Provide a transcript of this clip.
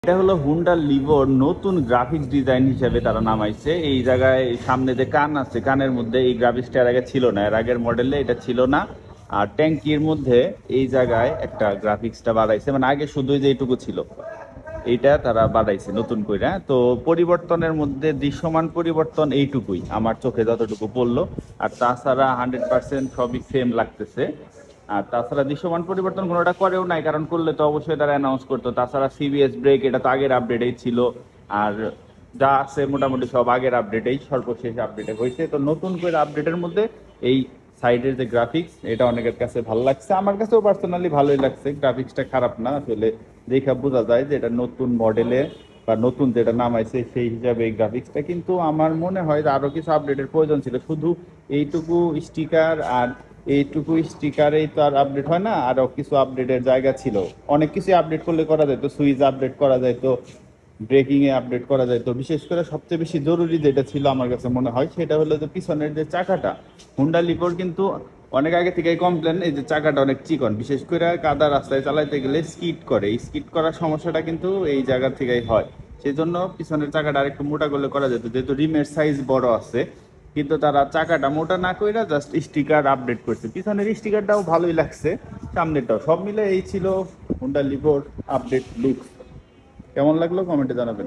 এটা হলো হুন্ডা লিভোর নতুন গ্রাফিক্স ডিজাইন হিসেবে তারা নামাইছে। এই জায়গায় সামনে যে কান আছে, কানের মধ্যে এই গ্রাফিক্সটা এর আগে ছিল না, এর আগের মডেলে এটা ছিল না। আর ট্যাঙ্কির মধ্যে এই জায়গায় একটা গ্রাফিক্সটা বাড়াইছে, মানে আগে শুধুই যে এইটুকু ছিল, এইটা তারা বাড়াইছে নতুন করে। তো পরিবর্তনের মধ্যে দৃশ্যমান পরিবর্তন এইটুকুই আমার চোখে যতটুকু পড়লো। আর তাছাড়া 100% সবই সেম লাগতেছে। আর তাছাড়া দৃশ্যমান পরিবর্তন কোনোটা করেও নাই, কারণ করলে তো অবশ্যই তারা অ্যানাউন্স করতো। তাছাড়া সিবিএস ব্রেক এটা তো আগের আপডেটেই ছিল। আর যা আছে মোটামুটি সব আগের আপডেটেই, সর্বশেষ আপডেটে হয়েছে। তো নতুন করে আপডেটের মধ্যে এই সাইডের যে গ্রাফিক্স, এটা অনেকের কাছে ভালো লাগছে, আমার কাছেও পার্সোনালি ভালোই লাগছে। গ্রাফিক্সটা খারাপ না আসলে, দেখা বোঝা যায় যে এটা নতুন মডেলে বা নতুন যেটা নামাইছে সেই হিসাবে এই গ্রাফিক্সটা। কিন্তু আমার মনে হয় যে আরো কিছু আপডেটের প্রয়োজন ছিল। শুধু এইটুকু স্টিকার আর এইটুকু স্টিকারেই তো আর আপডেট হয় না, আরো কিছু আপডেটের জায়গা ছিল। অনেক কিছু আপডেট করলে করা যেত, সুইচ আপডেট করা যেত, ব্রেকিং এ আপডেট করা যেত। বিশেষ করে সবচেয়ে বেশি জরুরি যেটা ছিল আমার কাছে মনে হয়, সেটা হলো যে পিছনের যে চাকাটা। হুন্ডা লিভোর কিন্তু অনেক আগে থেকে কমপ্লেন এই যে চাকাটা অনেক চিকন, বিশেষ করে কাদা রাস্তায় চালাইতে গেলে স্কিড করে। এই স্কিড করার সমস্যাটা কিন্তু এই জায়গা থেকেই হয়। সেই জন্য পিছনের চাকাটা আরেকটু মোটা করলে করা যেত, যেহেতু রিমের সাইজ বড় আছে। কিন্তু তারা চাকাটা মোটা না কইরা জাস্ট স্টিকার আপডেট করছে। পিছনের স্টিকারটাও ভালোই লাগছে, সামনেরটাও। সব মিলে এই ছিল হুন্ডা লিভোর আপডেট লুক। কেমন লাগলো কমেন্টে জানাবেন।